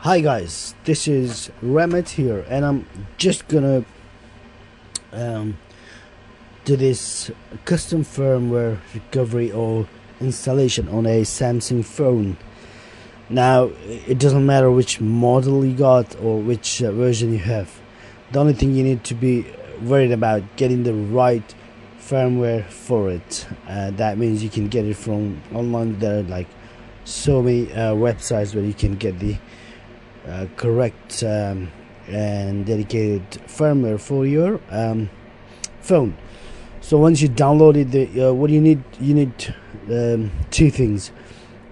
Hi guys, this is Ramet here, and I'm just gonna um, do this custom firmware recovery or installation on a Samsung phone. Now, it doesn't matter which model you got or which version you have. The only thing you need to be worried about getting the right firmware for it. That means you can get it from online. There are like so many websites where you can get the correct and dedicated firmware for your phone. So once you download it, what you need two things.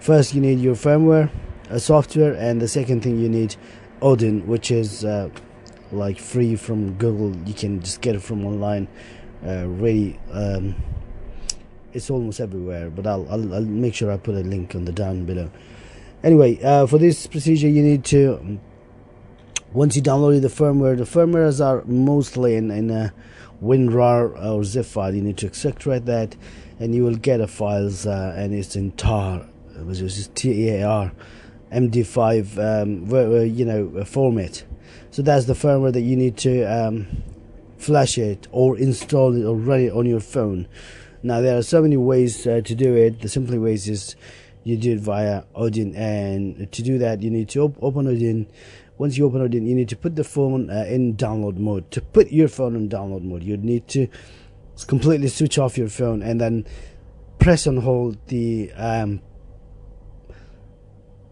First, you need your firmware software, and the second thing you need Odin, which is like free from Google. You can just get it from online. Really, it's almost everywhere, but I'll make sure I put a link on the down below. Anyway, for this procedure, you need to, once you download the firmwares are mostly in a WinRAR or zip file. You need to extract that, and you will get a files, and it's in TAR, which is TAR, MD5, format. So that's the firmware that you need to flash it or install it or run it on your phone. Now there are so many ways to do it. The simple ways is you do it via Odin, and to do that you need to open Odin. Once you open Odin, you need to put the phone in download mode. To put your phone in download mode, you need to completely switch off your phone and then press and hold the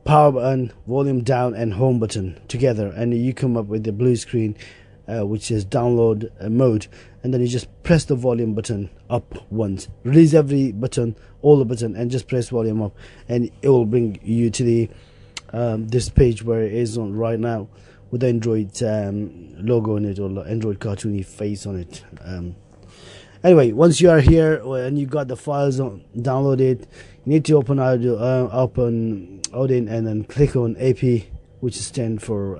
power button, volume down, and home button together, and you come up with the blue screen which is download mode, and then you just press the volume button up once, release every button, all the button, and just press volume up, and it will bring you to the this page where it is on right now with the Android logo on it, or the Android cartoony face on it. Anyway, once you are here and you got the files downloaded, you need to open Odin and then click on AP, which is stand for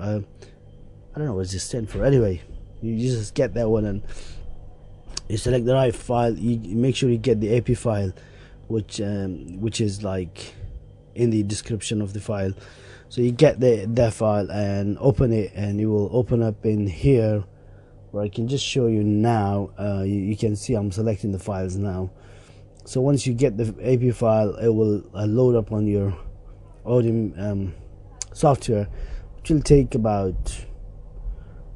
I don't know what it stand for. Anyway, you just get that one and you select the right file. You make sure you get the AP file, which is like in the description of the file. So you get that file and open it, and it will open up in here where I can just show you now. You can see I'm selecting the files now. So once you get the AP file, it will load up on your Odin software, which will take about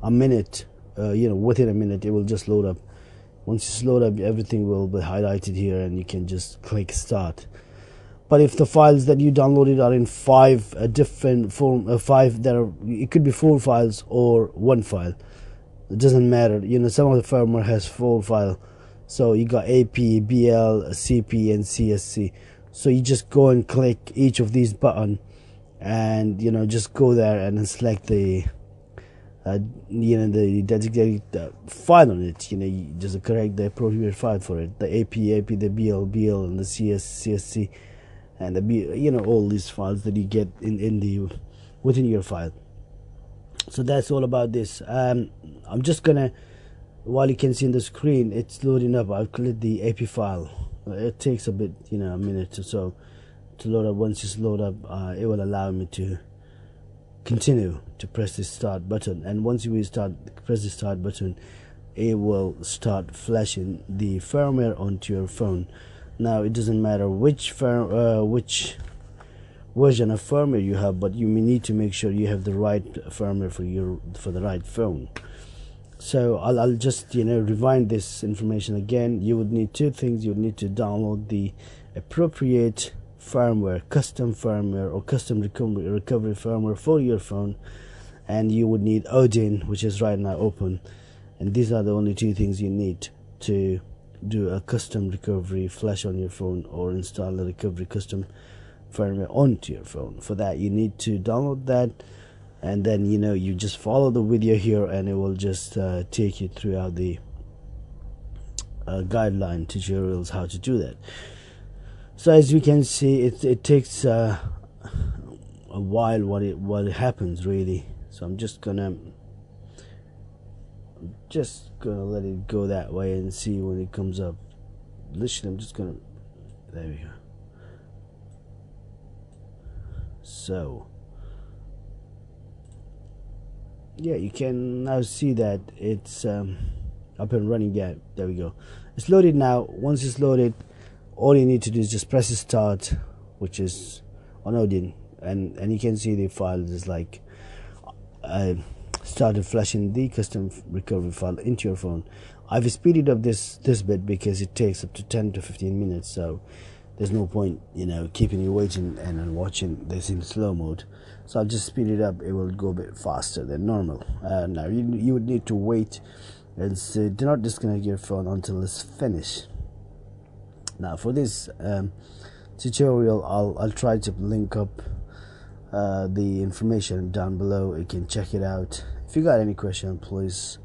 a minute. Within a minute it will just load up. Once it's loaded up, everything will be highlighted here, and you can just click start. But if the files that you downloaded are in five different it could be 4 files or 1 file. It doesn't matter. Some of the firmware has 4 files. So you got AP, BL, CP, and CSC. So you just go and click each of these buttons, and just go there and select the the dedicated file on it. You just correct the appropriate file for it. The AP, the BL, and the CSC, and the all these files that you get within your file. So that's all about this. I'm just gonna, while you can see on the screen it's loading up, I'll click the AP file. It takes a bit, a minute or so to load up. Once it's loaded up, it will allow me to continue to press the start button, and once you press the start button, it will start flashing the firmware onto your phone. Now it doesn't matter which version of firmware you have, but you may need to make sure you have the right firmware for the right phone. So I'll just rewind this information again. You would need 2 things. You would need to download the appropriate firmware, custom firmware or custom recovery firmware for your phone, and you would need Odin, which is right now open. And these are the only 2 things you need to do a custom recovery flash on your phone, or install a recovery custom firmware onto your phone. For that, you need to download that, and then you just follow the video here, and it will just take you throughout the guideline tutorials how to do that. So as you can see, it takes a while what it happens really. So I'm just gonna let it go that way and see when it comes up. Literally, there we go. So yeah, you can now see that it's up and running. Yeah, there we go. It's loaded now. Once it's loaded, all you need to do is just press start, which is on Odin, and you can see the file is like started flashing the custom recovery file into your phone. I've speeded up this bit because it takes up to 10 to 15 minutes, so there's no point, you know, keeping you waiting and watching this in slow mode. So I'll just speed it up. It will go a bit faster than normal. Now you would need to wait and say, do not disconnect your phone until it's finished. Now for this tutorial, I'll try to link up the information down below. You can check it out. If you got any question, please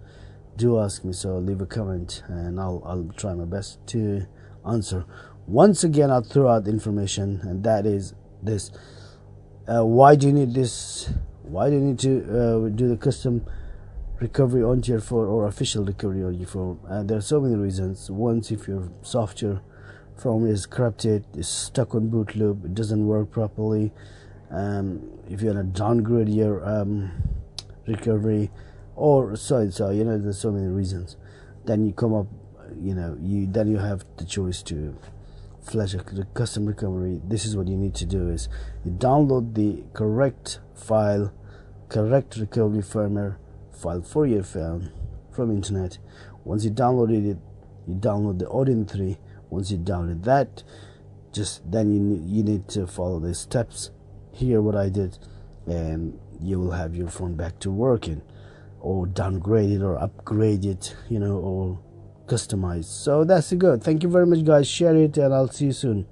do ask me, so leave a comment and I'll try my best to answer. Once again, I'll throw out the information, and that is this. Why do you need this? Why do you need to do the custom recovery onto your phone or official recovery on your phone? There are so many reasons. Once, if your software firmware is corrupted, is stuck on boot loop, it doesn't work properly. If you want to downgrade your recovery, or so you know, there's so many reasons. Then you come up, you know, then you have the choice to flash a custom recovery. This is what you need to do: is you download the correct file, correct recovery firmware file for your phone from internet. Once you downloaded it, you download the Odin 3. Once you download that, just then you need to follow the steps here, what I did, and you will have your phone back to working, or downgrade it or upgrade it, you know, or customize. So that's good. Thank you very much, guys. Share it, and I'll see you soon.